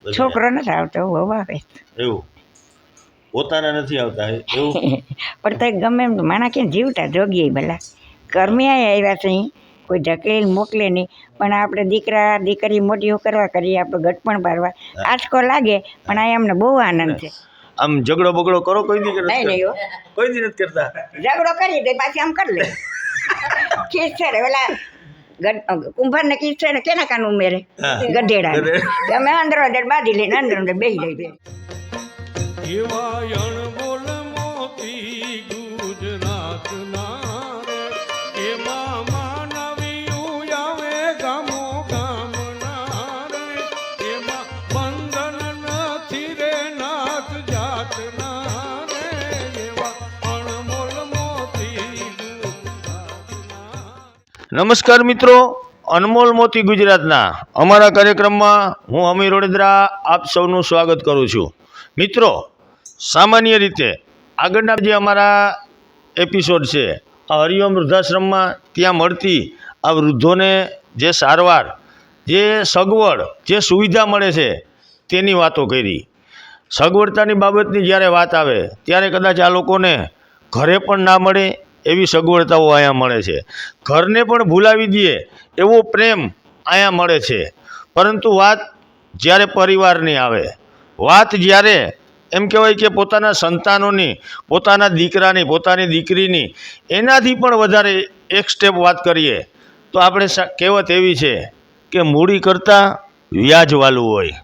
છોકરો નથી આવતો વહુ આવે એવું પોતાના નથી આવતા એવું પણ તો ગમે એમ માણા ક્યાં જીવતા જોગીએ ભલા કર્મી આવ્યા છે અહીં કોઈ ધકેલ મોકલે નહીં પણ આપણે દીકરા દીકરી મોટી કરવા કરીએ આપણે ગટપણ પાડવા આંચકો લાગે પણ આ અમને બહુ આનંદ છે. આમ ઝઘડો બગડો કરો કોઈ દી નહીં નહીં હો. કોઈ દી નથી કરતા ઝઘડો કરીએ તો પાછી આમ કરી લે ખીસ છે ને પેલા કુંભાર ને કીસ છે ને કેના કાન ઉમેરે ગઢેડા અમે અંદર બાંધી લઈને અંદર બેસી લઈ એવા અણમોલ મોતી ગુજરાતના રે એમાં માનવીયું આવે ગામો ગામના રે એમાં બંધન નથી રે નાથ જાતના રે એવા અણમોલ મોતી ગુજરાતના. નમસ્કાર મિત્રો, અનમોલ મોતી ગુજરાતના અમારા કાર્યક્રમમાં હું અમીર વડોદરા આપ સૌનું સ્વાગત કરું છું. મિત્રો, સામાન્ય રીતે આગળના જે અમારા એપિસોડ છે આ હરિઓમ વૃદ્ધાશ્રમમાં ત્યાં મળતી આ વૃદ્ધોને જે સારવાર, જે સગવડ, જે સુવિધા મળે છે તેની વાતો કરી. સગવડતાની બાબતની જ્યારે વાત આવે ત્યારે કદાચ આ લોકોને ઘરે પણ ના મળે એવી સગવડતાઓ અહીંયા મળે છે. ઘરને પણ ભૂલાવી દઈએ એવો પ્રેમ અહીંયા મળે છે. પરંતુ વાત જ્યારે પરિવારની આવે, વાત જ્યારે એમ કહેવાય કે પોતાના સંતાનોની, પોતાના દીકરાની, પોતાની દીકરીની, એનાથી પણ વધારે એક સ્ટેપ વાત કરીએ તો આપણે કહેવત એવી છે કે મૂડી કરતાં વ્યાજ વાલું હોય.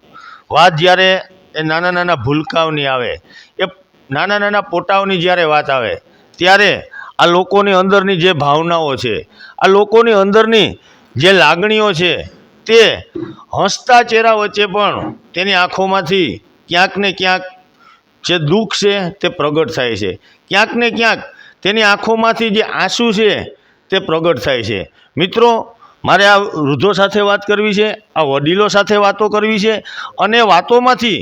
વાત જ્યારે એ નાના નાના ભૂલકાઓની આવે, એ નાના નાના પોટાઓની જ્યારે વાત આવે ત્યારે આ લોકોની અંદરની જે ભાવનાઓ છે, આ લોકોની અંદરની જે લાગણીઓ છે તે હસતા ચહેરા વચ્ચે પણ તેની આંખોમાંથી ક્યાંક ને ક્યાંક જે દુઃખ છે તે પ્રગટ થાય છે. ક્યાંક ને ક્યાંક તેની આંખોમાંથી જે આંસુ છે તે પ્રગટ થાય છે. મિત્રો, મારે આ વૃદ્ધો સાથે વાત કરવી છે, આ વડીલો સાથે વાતો કરવી છે અને વાતોમાંથી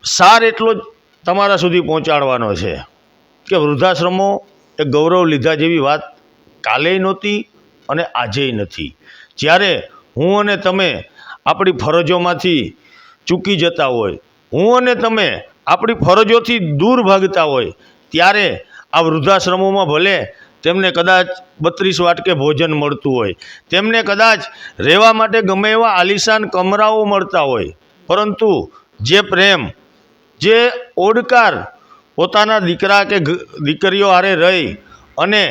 સાર એટલો જ તમારા સુધી પહોંચાડવાનો છે કે વૃદ્ધાશ્રમો એ ગૌરવ લીધા જેવી વાત કાલેય નહોતી અને આજેય નથી. જ્યારે હું અને તમે આપણી ફરજોમાંથી ચૂકી જતા હોય, હું અને તમે આપણી ફરજોથી દૂર ભાગતા હોય ત્યારે આ વૃદ્ધાશ્રમોમાં ભલે તેમને કદાચ 32 વાટકે ભોજન મળતું હોય, તેમને કદાચ રહેવા માટે ગમે એવા આલિશાન કમરાઓ મળતા હોય, પરંતુ જે પ્રેમ, જે ઓડકાર પોતાના દીકરા કે દીકરીઓ હારે રહી અને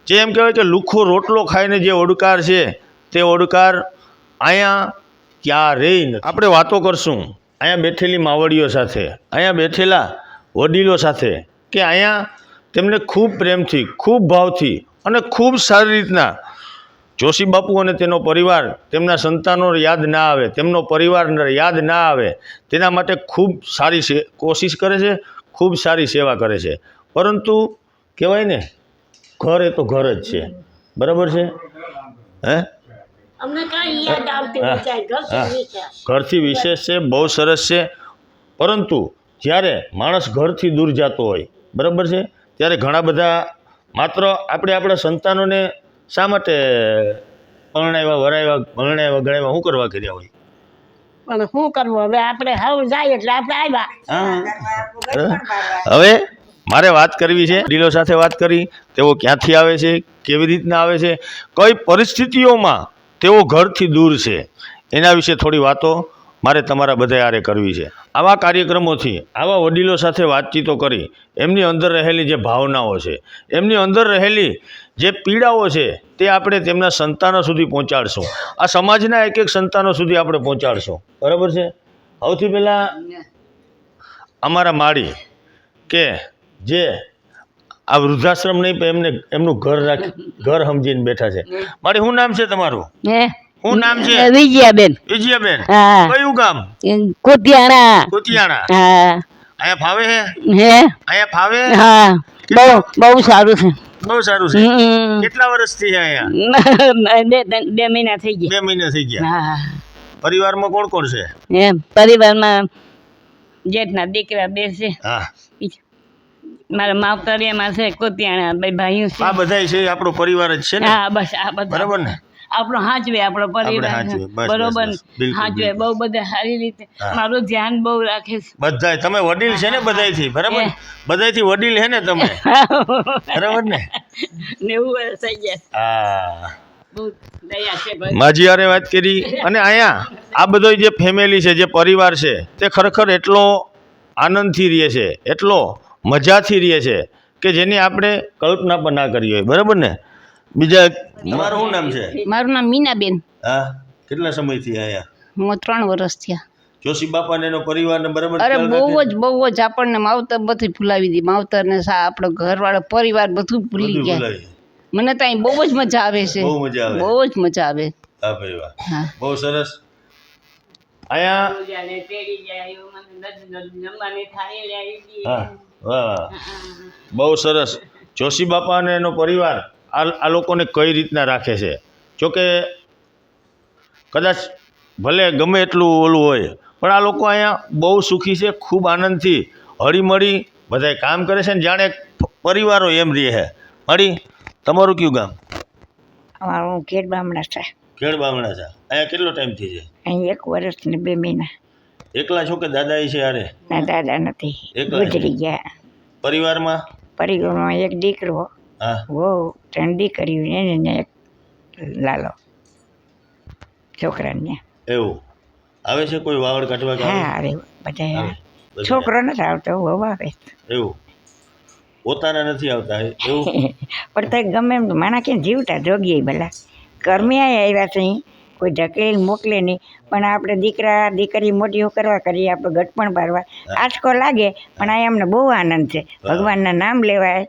જે એમ કહેવાય કે લુખ્ખો રોટલો ખાઈને જે ઓડકાર છે તે ઓડકાર અહીંયા ક્યારેય નથી. આપણે વાતો કરશું અહીંયા બેઠેલી માવડીઓ સાથે, અહીંયા બેઠેલા વડીલો સાથે કે અહીંયા તેમને ખૂબ પ્રેમથી, ખૂબ ભાવથી અને ખૂબ સારી રીતના જોશી બાપુ અને તેનો પરિવાર તેમના સંતાનો યાદ ના આવે, તેમનો પરિવાર યાદ ના આવે તેના માટે ખૂબ સારી કોશિશ કરે છે, ખૂબ સારી સેવા કરે છે. પરંતુ કહેવાય ને, ઘર એ તો ઘર જ છે, બરાબર છે? હે, ઘરથી વિશેષ છે, બહુ સરસ છે. પરંતુ જ્યારે માણસ ઘરથી દૂર જતો હોય, બરાબર છે, ત્યારે ઘણા બધા માત્ર આપણે આપણા સંતાનોને શા માટે પરણાવ્યા, વરાવ્યા, ભણાવ્યા, ગણાવ્યા, શું કરવા કર્યા હોય? પણ શું કરવું હવે, આપણે હાવ જાય એટલે આપણે આવ્યા. હવે મારે વાત કરવી છે, વડીલો સાથે વાત કરી, તેઓ ક્યાંથી આવે છે, કેવી રીતના આવે છે, કઈ પરિસ્થિતિઓમાં તેઓ ઘરથી દૂર છે, એના વિશે થોડી વાતો મારે તમારા બધા હારે કરવી છે. આવા કાર્યક્રમોથી, આવા વડીલો સાથે વાતચીતો કરી એમની અંદર રહેલી જે ભાવનાઓ છે, એમની અંદર રહેલી જે પીડાઓ છે તે આપણે તેમના સંતાનો સુધી પહોંચાડશું. આ સમાજના એક એક સંતાનો સુધી આપણે પહોંચાડશું, બરાબર છે? સૌથી પહેલાં અમારા માળી કે જે આ વૃદ્ધાશ્રમ નહીં પણ એમને એમનું ઘર રાખી, ઘર સમજીને બેઠા છે. મારી શું નામ છે તમારું? શું નામ છે? વિજયાબેન. વિજયાબેન. હા. કયું ગામ? કુતિયાણા. કુતિયાણા. હા. અહીંયા ફાવે છે? હે, અહીંયા ફાવે? હા, બહુ સારું છે. બહુ સારું છે. કેટલા વર્ષથી છે અહીંયા? 2 મહિના થઈ 2 ગયા. મહિના થઈ ગયા. હા. પરિવારમાં કોણ કોણ છે? એમ પરિવારમાં જેઠના દીકરા 2 છે, હા, મારા માવતરિયામાં છે કુતિયાણા 2 ભાઈઓ છે. આ બધાય છે આપણો પરિવાર જ છે ને? હા, બસ આ બધા. બરાબર ને? આપણો હાચવે આપણો પરિવાર હાચવે, બસ, બરોબર બસ, બસ. બિલકુલ, હાચવે બિલકુલ. બહુ બધા સારી રીતે હા. મારું ધ્યાન બહુ રાખે છે બધાય તમે વડીલ છે ને બધાયથી બરાબર ને? બધાયથી વડીલ હે ને તમે બરાબર ને? 90 વર્ષ થઈ ગયા હા બહુ દયા છે ભાઈ માજી હારે વાત કરી. અને અહીંયા આ બધો જે ફેમિલી છે, જે પરિવાર છે, તે ખરેખર એટલો આનંદથી રહે છે, એટલો મજાથી રહે છે કે જેની આપણે કલ્પના પણ ના કરી હોય. બરાબર ને? બીજા તમારું શું નામ છે? મારું નામ મીનાબેન. હા, કેટલા સમયથી અહીંયા? હું 3 વર્ષ થયા. જોશી બાપા ને એનો પરિવારને બરાબર અરે ખ્યાલ બહુ રાખે? જ બહુ જ આપણને માવતર બધી ભૂલાવી દી. માવતર ને આપણો ઘરવાળો પરિવાર બધું ભૂલી બધું ગયા. ભૂલાઈ. મને તો અહીં બહુ જ મજા આવે છે. બહુ મજા આવે. બહુ જ મજા આવે. હા ભાઈ વાહ, હા. બહુ સરસ. અહીંયા પૂજાને તેડી જાય એવું મને જમવાની થાળી લઈ આવી હા વાહ, બહુ સરસ. જોશી બાપા અને એનો પરિવાર આ લોકોને કઈ રીતના રાખે છે. જોકે કદાચ ભલે ગમે એટલું ઓલું હોય પણ આ લોકો અહીંયા બહુ સુખી છે, ખૂબ આનંદથી હળીમળી બધાય કામ કરે છે ને જાણે પરિવારો એમ રહે છે. મળી તમારું કયું ગામ? અમારું ઘેર બામણા છે. ખેડ બામણા છે. અહીંયા કેટલો ટાઈમથી છે? અહીં 1 વર્ષ ને 2 મહિના. એકલા છો કે દાદા છે યારે? ના દાદા નથી, એકલા છે. ગુજરી ગયા. પરિવારમાં? પરિવારમાં એક દીકરો, હા વહુ, 3 દીકરીઓ, એને ને એક લાલો છોકરાને. એવું આવે છે કોઈ વાવડ કાઢવા કે આવે? હા અરે બધા આવે. બધા છોકરો નથી આવતો, વહુ આવે. એવું પોતાના નથી આવતા એવું? પણ તો ગમે એમ માણા ક્યાં જીવતા જોગીએ ભલા કર્મિયા આવ્યા છે અહીં, કોઈ ધકેલ મોકલે નહીં, પણ આપણે દીકરા દીકરી મોટીઓ કરવા કરીએ, આપણે ગટપણ પાડવા આંચકો લાગે, પણ આ અમને બહુ આનંદ છે. ભગવાનના નામ લેવાય,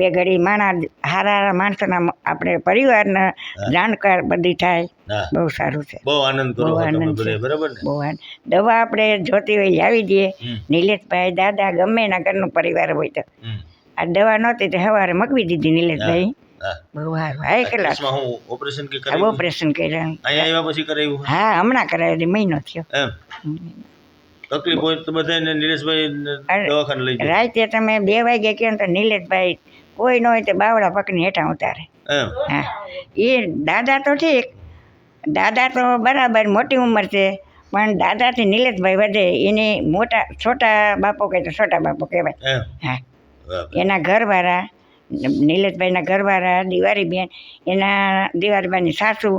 2 ઘડી માણા હારા માણસોના આપણે પરિવારના જાણકાર બધી થાય. હા બહુ સારું છે, બહુ આનંદ કરો બહુ છો તમે આનંદ છે. બધે બરાબર ને? બહુ આનંદ. દવા આપણે જોતી હોય લાવી દઈએ. હમ. નિલેશભાઈ દાદા ગમે એના ઘરનો પરિવાર હોય તો હમ. આ દવા નહોતી તો સવારે મગવી દીધી નિલેશભાઈ. હા બહુ સારું. High class. કેસમાં હું ઓપરેશન કે કરાવ્યું? ઓપરેશન કર્યા. અહીંયા આવ્યા પછી કરાવ્યું? હા હમણાં કરાવી, મહિનો થયો. એમ તકલીફ હોય તો બધાને નિલેશભાઈ અરે, દવાખાને લઈ જાય રાતે તમે 2 વાગે કહો ને તો નિલેશભાઈ કોઈ ન હોય તો બાવડા પકડીને હેઠા ઉતારે. એમ? હા એ દાદા તો ઠીક, દાદા તો બરાબર મોટી ઉંમર છે, પણ દાદાથી નિલેશભાઈ વધે. એને મોટા છોટા બાપો કહે તો છોટા બાપો કહેવાય. એમ? હા વાહ, એના ઘરવાળા, નિલેશભાઈના ઘરવાળા, દિવાળીબેન, એના દિવાળીબાઈની સાસુ,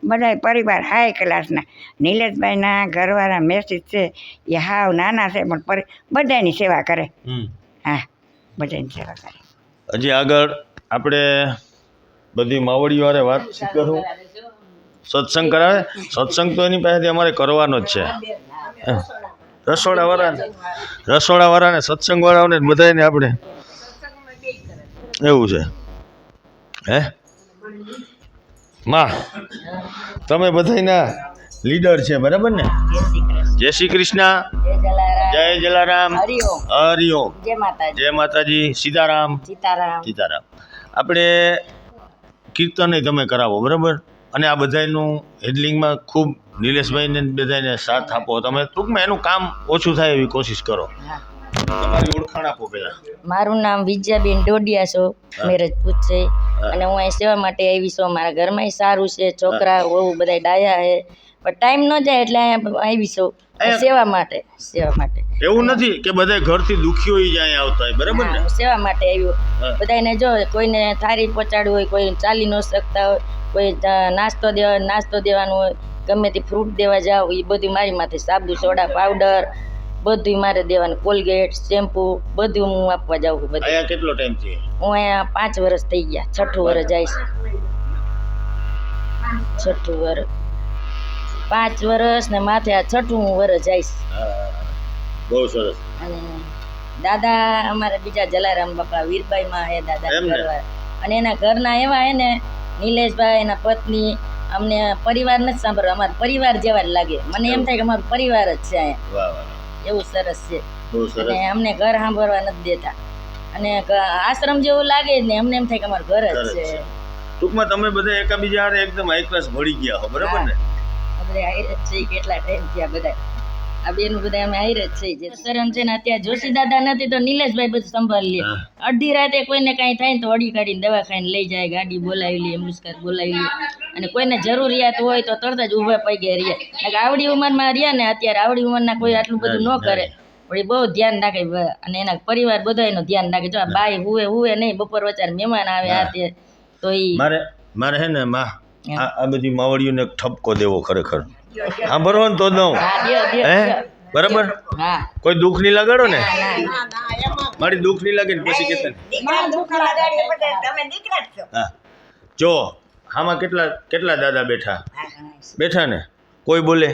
બધા પરિવાર હાઈ ક્લાસના. નિલેશભાઈના ઘરવાળા મેસેજ છે એ હાવ નાના છે પણ બધાની સેવા કરે. હમ. હા બધાની સેવા કરે. હજી આગળ આપણે બધી માવડીઓ હારે વાત કરું. સત્સંગ કરાવે. સત્સંગ તો એની પાસેથી અમારે કરવાનો જ છે. રસોડાવાળાને સત્સંગવાળાઓને બધાને આપણે એવું છે. હે માં તમે બધાના લીડર છે બરાબર ને? જય શ્રી કૃષ્ણ, જય જલારામ, હરિઓમ, જય માતાજી, સીતારામ, સીતારામ. આપણે કીર્તન તમે કરાવો બરાબર, અને આ બધાનું હેડલિંગમાં ખૂબ નિલેશભાઈને બધાને સાથ આપો તમે. ટૂંકમાં એનું કામ ઓછું થાય એવી કોશિશ કરો. તમારી ઓળખાણ આપો પહેલાં. મારું નામ વિજયાબેન ડોડિયા છો, મેરજપુર છે, અને હું અહીં સેવા માટે આવી છું. મારા ઘરમાં સારું છે, છોકરા બહુ બધા ડાયા છે, પણ ટાઈમ ન જાય એટલે અહીંયા આવી છું સેવા માટે. એવું નથી કે બધા ઘરથી દુખી હોય જાય આવતા હોય બરાબર ને? હું સેવા માટે આવ્યું. બધાને જો કોઈને થાળી પહોંચાડવું હોય, કોઈ ચાલી ન શકતા હોય, કોઈ નાસ્તો દેવાનો હોય, ગમે તે ફ્રૂટ દેવા જાવ, એ બધું મારી માથે. સાબુ, સોડા, પાવડર બધું મારે દેવાનું, કોલગેટ, શેમ્પુ બધું હું આપવા જાઉં છું. બધું. અહીંયા કેટલો ટાઈમ છે? હું અહીંયા 5 વર્ષ થઈ ગયા, 6ઠું વર્ષ જાય છે. 6ઠું વર્ષ, 5 વર્ષ ને માથે આ 6ઠું વર્ષ જાય છે. બહુ સરસ. અને દાદા અમારા બીજા જલારામ બાપા વીરબાઈમાં હે દાદા ઘરવાળા, અને એના ઘરના એવા હે ને નિલેશભાઈ, એના પત્ની, અમને પરિવાર નથી સાંભળવા, અમારા પરિવાર જેવા જ લાગે. મને એમ થાય કે અમારો પરિવાર જ છે અહીંયા. એવું સરસ છે. અને અમને ઘર સાંભળવા નથી દેતા, અને આશ્રમ જેવું લાગે જ ને, અમને એમ થાય કે અમારું ઘર જ છે. ટૂંકમાં તમે બધા એકાબીજા હારે એકદમ હાઈ ક્લાસ ભળી ગયા હો બરાબર ને? આપણે કેટલા ટાઈમ થયા બધા. આ બેનું બધા અમે હારે જ છે જે શરમ છે ને અત્યારે જોશી દાદા નથી તો નિલેશભાઈ બધું સંભાળી લે. અડધી રાતે કોઈને કાંઈ થાય ને તો અડી કાઢીને દવાખાને લઈ જાય, ગાડી બોલાવી લે, એમ્બ્યુલન્સ બોલાવી લે, અને કોઈને જરૂરિયાત હોય તો તરત જ ઊભા પગે રહ્યા. આવડી ઉંમરમાં રહ્યા ને અત્યારે આવડી ઉંમરના કોઈ આટલું બધું ન કરે, વળી બહુ ધ્યાન રાખે અને એના પરિવાર બધાયનું ધ્યાન રાખે. જો આ બાઈ હુવે નહીં, બપોર વચાર મહેમાન આવે આ તે તો ઈ મારે હે ને માં આ બધી માવડીઓને એક ઠપકો દેવો ખરેખર. સાંભળો ને તો દઉં હે બરાબર. હા કોઈ દુઃખ નહીં લગાડો ને, મારી દુઃખ નહીં લાગે ને પછી કેતા તમે દીકરા જ છો. હા જો આમાં કેટલા દાદા બેઠા ને, કોઈ બોલે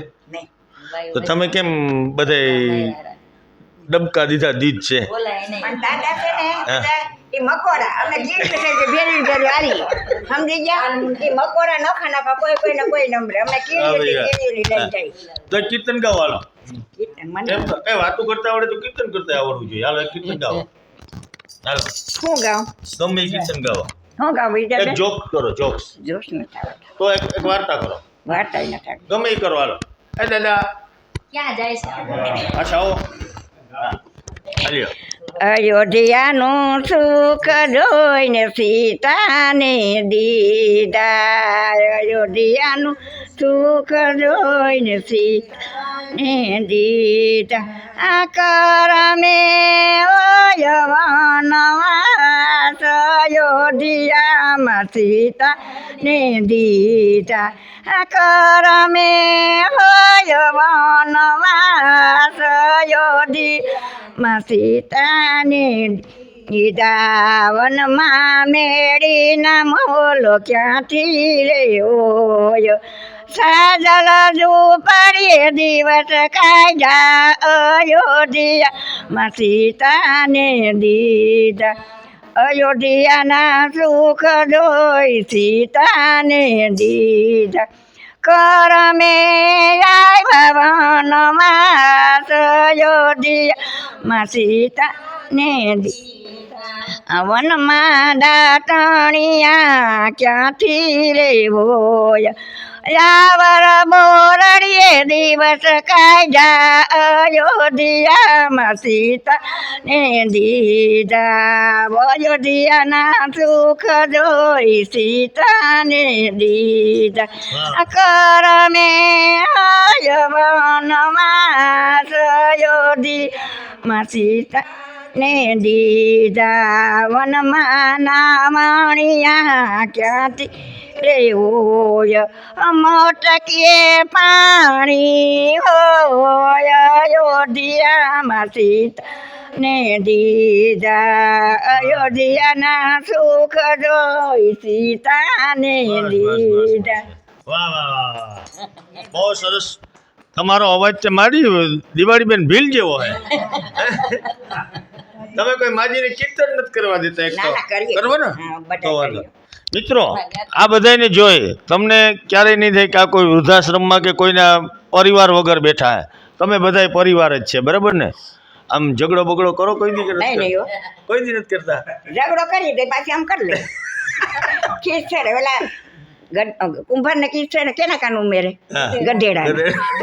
તો તમે કેમ બધે ડબકા દીધા દીધ છે. બોલાય નહીં. પણ દાદા છે ને એ મકોડા અમે ગીત છે કે ભેરી ભેરી હારી સમજી ગયા. એ મકોડા નખા કોઈને કોઈ નંબરે અમે કેરી લઈ જાય. તો કીર્તન ગાઓ હાલો. કીર્તન મને એમ તો કઈ વાતું કરતા આવડે તો કીર્તન કરતા આવડવું જોઈએ. હાલો એક કીર્તન ગાઓ. હાલો શું ગાઉં ગમે એ કીર્તન ગાઓ. શું ગાઉં બીજા એક જોક કરો, જોક્સ. જોશ નથી આવડતો, તો એક વાર્તા કરો, વાર્તા નથી આવડતી. ગમે એ કરો. હાલો એ દાદા ક્યાં જાય છે? પાછા આવો. હા હાલ્યો. અયોધ્યાનું સુખ જોઈને સીતાને દીધા, અયોધ્યાનું સુખ જોઈને સીતાને દીધા. આ કરમે વનવાસ અયોધ્યામાં સીતાને દીધા. આ કરમે વનવાસ અયોધ્યામાં સીતાને દીધા. વનમાં મેળીના મોલો ક્યાંથી રે હોય, સાજલ ઝૂંપડીએ દિવસ કાઢ્યા અયોધ્યામાં સીતાને દીધા. અયોધ્યાના સુખ જોઈ સીતાને દીધા. કરમે આવ્યા વનવાસ અયોધ્યામાં સીતાને દીધા. વનમાં દાટણિયા ક્યાંથી રે હોય, યાવર બોરડીએ દિવસ કાઢ્યા અયોધ્યામાં સીતાને દીધા. અયોધ્યાના સુખ જોઈ સીતાને દીધા. કરમે વનવાસ અયોધ્યામાં સીતાને દીધા. વનમાં નામણિયા ક્યાંથી રે હોય, મોટકીએ પાણી હોય અયોધ્યામાં સીતાને દીધા. અયોધ્યાના સુખ જોઈ સીતાને દીધા. વાહ વાહ વાહ, બહુ સરસ. તમારો અવાજ છે મારી દિવાળીબેન ભીલ જેવો હે. તમે કોઈ માજીને કીર્તન નથી કરવા દેતા? એક તો કરવો ને તો વાંધો. મિત્રો આ બધાને જોઈ તમને ક્યારેય નહીં થાય કે આ કોઈ વૃદ્ધાશ્રમમાં કે કોઈના પરિવાર વગર બેઠા હે. તમે બધા પરિવાર જ છે, બરાબર ને? આમ ઝઘડો બગડો કરો કોઈ દી નહીં હો, કોઈ દી નથી કરતા? ઝઘડો કરી દે પાછી આમ કરી લે. ખીસ છે રે પેલા કુંભાર ને કીસ છે ને કેના કાન ઉમેરે ગઢેડા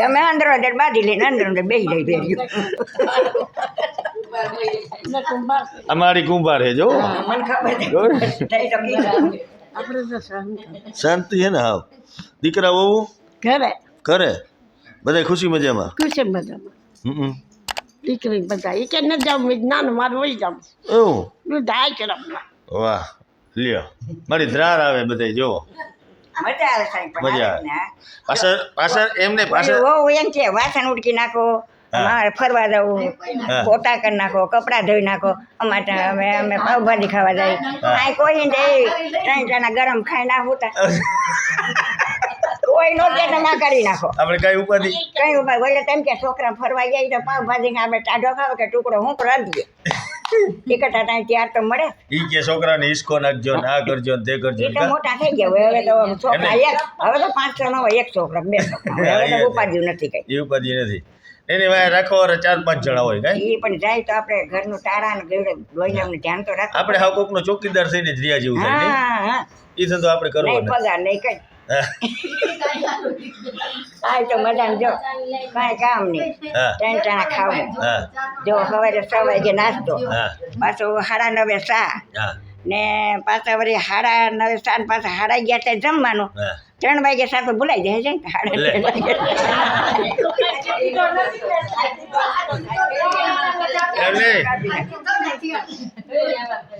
અમે અંદર બાંધી લઈને અંદર બેસી જાય ભેર્યું. અમારી કુંભાર છે જો. મને ખબર શાંતિ છે ને? હાવ દીકરા વહુ ઘરે કરે બધા ખુશી મજામાં? ખુશી મજામાં. દીકરી બધા એ કે ન જાવ નાનું મારું વહી જાવ એવું? ધાય કે રમવા. વાહ લ્યો, મારી ધ્રાર આવે બધા જો. મજા આવે સાહેબ, મજા આવે. પાછળ એમને પાછળ બહુ એમ છે વાસણ ઉડકી નાખો, અમારે ફરવા જવું, પોતા કરી નાખો, કપડાં ધોઈ નાખો. અમારે અમે પાવભાજી ખાવા જાય. આ કોઈ ને ત્રણ જણા ગરમ ખાઈ ના હોતા કોઈ નો કે તમે કરી નાખો. આપણે કઈ ઉપાધિ કઈ ઉપાય બોલે તેમ કે છોકરા ફરવા જાય તો પાવભાજી આપણે ટાઢો ખાવ કે ટુકડો હું રાંધીએ ટિકટા ત્યાં ત્યાર તો મળે. ઈ કે છોકરાને હિસકો નાખજો ને આ કરજો ને તે કરજો. એ તો મોટા થઈ ગયા હવે તો છોકરા એક, હવે તો 5 6 નો હોય, એક છોકરા 2 છોકરા, હવે તો ઉપાધિ નથી કઈ. એ ઉપાધિ નથી. એની વાય રાખો 4-5 જણા હોય કઈ. એ પણ જાય તો આપણે ઘરનું તારા ને ગયડે લોહીને અમને ધ્યાન તો રાખો. આપણે હાવ કોકનો ચોકીદાર થઈને જ રહ્યા જેવું થાય. હા હા, એ ધંધો આપણે કરવો નહીં પગાર નહીં કઈ. આ તો મજાને જો કાંઈ કામ નહીં, હા 3 ટાણા ખાવું. હા જો સવારે 6 વાગે નાસ્તો, હા પાછો 9:30 ચા, હા ને પાછા વળી 9:30 ચા ને પાછા 11:30 ત્યાં જમવાનું. હા 3 વાગે ચા તો ભૂલાઈ જાય છે ને 3:30 વાગે. એટલે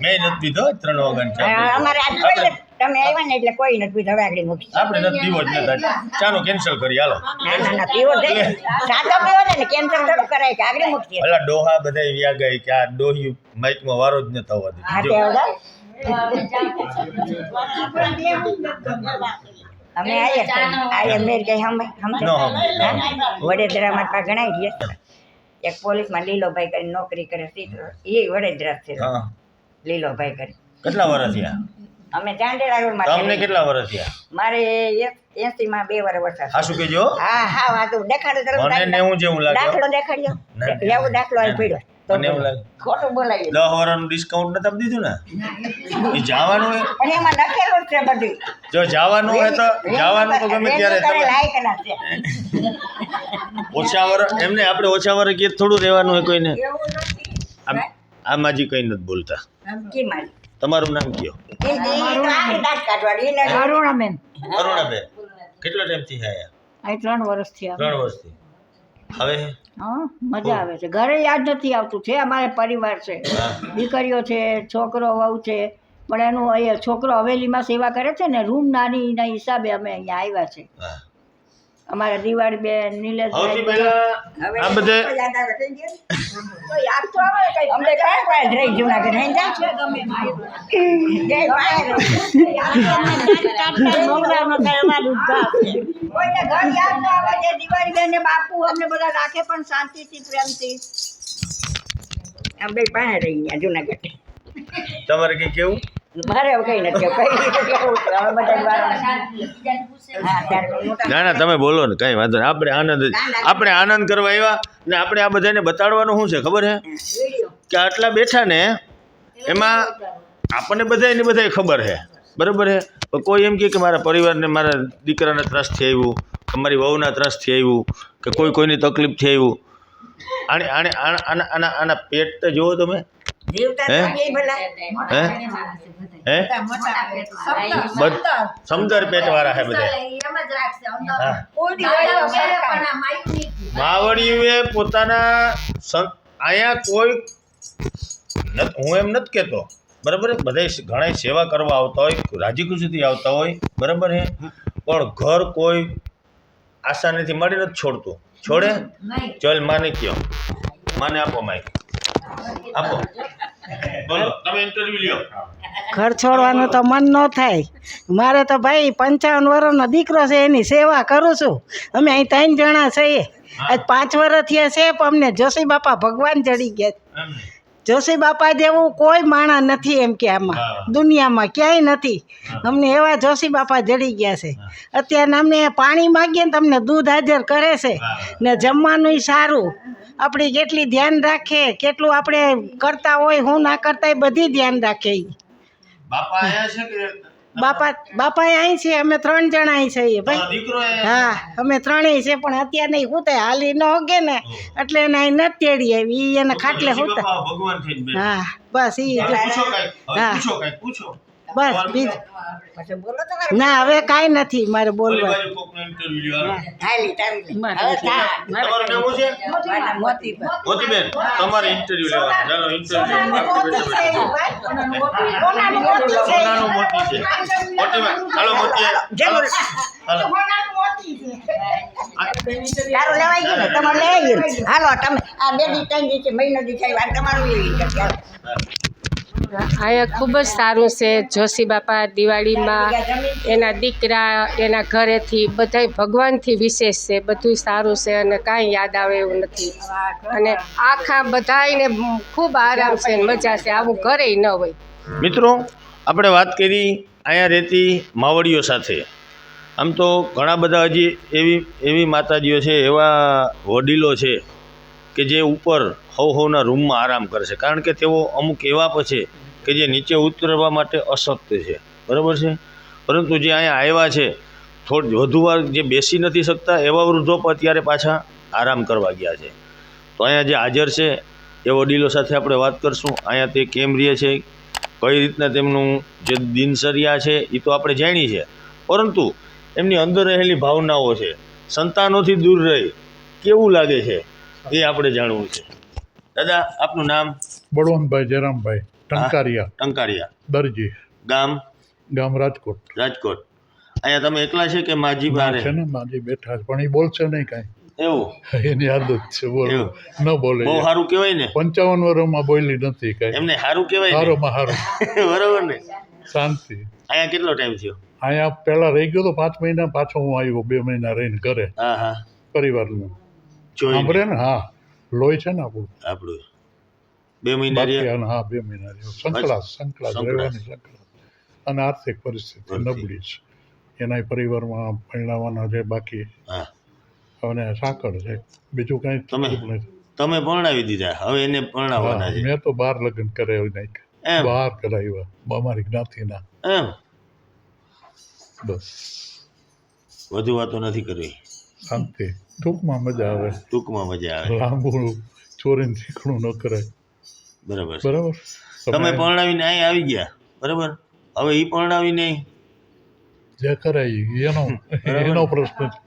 મેં નથી પીધો 3 વાગ્યાની ચા. અમારે આજ કોઈ નથી. તમે આવ્યા ને એટલે કોઈ નથી પીધો. હવે આગળ મૂકી. આપણે નથી પીવો જ નથી. ચાનો કેન્સલ કરી હાલો. ના પીવો જ નહીં. સાદો પીવો ને કેન્સર થોડું કરાય કે આગળ મૂકીએ. અલા ડોહા બધા વ્યા ગઈ કે આ ડોહી માઇકમાં વારો જ ન થવા દે. હા જો. તે આવડા અમે આયા મેર ગઈ હમ નો હમ. વડોદરામાં તો ઘણા ગયા. એક પોલીસમાં લીલોભાઈ કરીને નોકરી કરે છે, એ વડોદરા છે. હા લીલોભાઈ કરી કેટલા વર્ષ થયા? અમે ચાંદેડા રોડમાં તમને કેટલા વર્ષ થયા? મારે 80 માં 2 વર્ષ વર્ષ. હા શું કહેજો? હા હા વાતું દેખાડો તરત મને 90 જેવું લાગે. દાખલો દેખાડ્યો. ના. એવો દાખલો આવી પડ્યો તો મને એવું લાગે ખોટું બોલાવી 10 વર્ષનું ડિસ્કાઉન્ટ નથી આપી દીધું ને? એ જવાનું હોય પણ એમાં લખેલું જ છે બધું. જો જવાનું હોય તો જવાનું તો ગમે ત્યારે તમે લાયકના છે. ઓછા વર્ષ એમને આપણે ઓછા વર્ષ કે થોડું રહેવાનું હોય કોઈને. એવું નથી. આ માજી કંઈ નથી બોલતા. કી મારી તમારું નામ કયો? એ આખી દાંત કાઢવાડી એને અરુણાબેન અરુણાબેન. કેટલો ટાઈમથી છે અહીંયા? 3 વર્ષ થયા. 3 વર્ષથી. હવે હા મજા આવે છે. ઘરે યાદ નથી આવતું. છે અમારે પરિવાર છે, હા. દીકરીઓ છે, છોકરો વહુ છે, પણ એનું અહીંયા છોકરો હવેલીમાં સેવા કરે છે ને, રૂમ નાની એના હિસાબે અમે અહીંયા આવ્યા છે. હા. અમારા દિવાળી બેન, સૌથી નિલેશભાઈ, પહેલા આ બધે યાદ આવે થઈ ગયું. તો યાદ તો આવે કઈ. અમને કાંઈ પાસે રહી જુનાગઢ રહી જાય છે ગમે જય પાસે કોઈને ઘર યાદ ન આવે. જે દિવાળી બેન ને બાપુ અમને બધા રાખે પણ શાંતિથી પ્રેમથી. આમ બે પાસે રહી ગયા જુનાગઢ. તમારે કંઈ કેવું? મારે હવે કઈ નથી કઈ કેવું છે. હવે બધા વાળા હા ત્યારે મોટા ના ના તમે બોલો ને કંઈ વાંધો નહીં. આપણે આનંદ કરવા આવ્યા ને આપણે આ બધાને બતાડવાનું શું છે ખબર છે વિડીયો કે આટલા બેઠા ને એમાં આપણને બધાય ખબર છે બરાબર છે. પણ કોઈ એમ કહે કે મારા પરિવારને મારા દીકરાના ત્રાસથી આવ્યું, અમારી વહુના ત્રાસથી આવ્યું, કે કોઈની તકલીફથી આવ્યું. આના પેટ તો જુઓ તમે. જીવતા હે? તો એ ભલા હે હે સમદર પેટવાળા છે બધા. હા કોઈ હોય તો સરકાર. માવડીઓએ પોતાના અહીંયા કોઈ હું એમ નથી કહેતો બરાબર, બધા ઘણા સેવા કરવા આવતા હોય, રાજી ખુશીથી આવતા હોય બરાબર છે, પણ ઘર કોઈ આસાનીથી મળી નથી છોડતું. છોડે? ચલ માને કયો, માને આપો માઇક આપો, બોલો તમે ઇન્ટરવ્યુ લ્યો. ઘર છોડવાનું તો મન ન થાય. મારે તો ભાઈ 55 વર્ષનો દીકરો છે, એની સેવા કરું છું. અમે અહીં 3 જણા છીએ. આજ 5 વર્ષ થયા છે, પણ અમને જોશી બાપા ભગવાન ચડી ગયા. એમ ને? જોશી બાપા જેવું કોઈ માણસ નથી એમ કે આમાં દુનિયામાં ક્યાંય નથી. અમને એવા જોશી બાપા જડી ગયા છે. અત્યારે અમને પાણી માગીએ ને તમને દૂધ હાજર કરે છે ને જમવાનું સારું. આપણી કેટલી ધ્યાન રાખે, કેટલું આપણે કરતા હોય, હું ના કરતા એ બધી ધ્યાન રાખે. બાપા આયા છે કે બાપા અહીં છે. અમે 3 જણા અહીં છીએ ભાઈ. દીકરો આયા? હા અમે 3 છે, પણ અત્યારે નહીં હું થાય હાલી ન હોગે ને એટલે એને અહીં નથી તેડી આવી. ઈ એને ખાટલે ઋષિ હોતા. બાપા ભગવાન થઈને બેઠા. હા બસ ઈ હવે પૂછો કાંઈક, હવે હા. પૂછો કાંઈક, પૂછો. બસ બીજું પછી બોલો તમારે ના હવે કાંઈ નથી મારે ઓલી બોલવા. બાજુ કોકનો ઇન્ટરવ્યુ લ્યો, હાલો. હાલી તારી હવે તમારું નામ શું છે? મોતી મોતીબેન, તમારે ઇન્ટરવ્યુ લેવાનું. ચાલો ઇન્ટરવ્યુ. કોનાનું મોતી છે? મોતીબેન, હાલો મોતી, હાલો. હાલો. તારું લેવાઈ ગયું ને તમારે લેવાઈ ગયું. હાલો તમે આ 2 દી 3 દી મહિનો દી થાય વાર તમારું લેવી ગયા. અહીંયા ખૂબ જ સારું છે. જોશી બાપા દિવાળીમાં એના દીકરા એના ઘરેથી બધાય ભગવાનથી વિશેષ છે. બધું સારું છે અને કાંઈ યાદ આવે એવું નથી. અને આખા બધાયને ખૂબ આરામ છે ને મજા છે. આવું ઘરે ન હોય. મિત્રો આપણે વાત કરી અહીંયા રહેતી માવડીઓ સાથે. આમ તો ઘણા બધા હજી એવી માતાજીઓ છે, એવા વડીલો છે કે જે ઉપર હવના રૂમમાં આરામ કરે છે, કારણ કે તેઓ અમુક એવા પછી કે જે નીચે ઉતરવા માટે અશક્ત છે બરાબર છે. પરંતુ જે અહીંયા આવ્યા છે થોડી વધુ વાર જે બેસી નથી શકતા એવા વૃદ્ધો પણ અત્યારે પાછા આરામ કરવા ગયા છે. તો અહીંયા જે હાજર છે એ વડીલો સાથે આપણે વાત કરશું. અહીંયા તે કેમ રહે છે, કઈ રીતના તેમનું જે દિનચર્યા છે એ તો આપણે જાણી છે, પરંતુ એમની અંદર રહેલી ભાવનાઓ છે, સંતાનોથી દૂર રહી કેવું લાગે છે એ આપણે જાણવું છે. દાદા, આપનું નામ? બળવંતભાઈ જયરામભાઈ ટંકારિયા, ટંકારિયા. દરજી, ગામ? ગામ રાજકોટ. રાજકોટ. અહીંયા તમે એકલા છે કે માજી બારે છે ને માજી બેઠા છે, પણ એ બોલશે નહીં કાંઈ. એવું? એની આદત છે બોલવું, ન બોલે. બહુ સારું કહેવાય ને. 55 વર્ષમાં બોલી નથી કાંઈ. એમને સારું કહેવાય ને? સારોમાં સારું. બરોબર ને? શાંતિ. અહીંયા કેટલો ટાઈમ થયો? અહીંયા પહેલાં રહી ગયો તો 5 મહિના, પાછો હું આવ્યો 2 મહિના રહીને ઘરે. હા હા. પરિવારનું જોઈને. સાંભળે ને? હા, લોહી છે ને આપણું. 2 મહિના બાકી રહ્યા. હા 2 મહિના રહ્યો. સંકળાશ રહેવાની સંકળાશ. અને આર્થિક પરિસ્થિતિ નબળી છે. એના પરિવારમાં પરણાવવાના છે બાકી. હા. હવે સાંકળ છે, બીજું કાંઈ તકલીફ નથી. તમે પરણાવી દીધા, હવે એને પરણાવવાના છે. મેં તો 12 લગ્ન કરાવી એમ? નાખ્યા, 12 કરાવ્યા અમારી જ્ઞાતિના. એમ? બસ વધુ વાતો નથી કરવી. શાંતિ. ટૂંકમાં મજા આવે. ટૂંકમાં મજા આવે. લાંબુ ચોરીને ચીકણું ન કરાય. બરાબર. બરાબર. તમે પરણાવીને અહીં આવી ગયા, બરાબર. હવે એ પરણાવીને જે કરાય એનો પ્રશ્ન છે.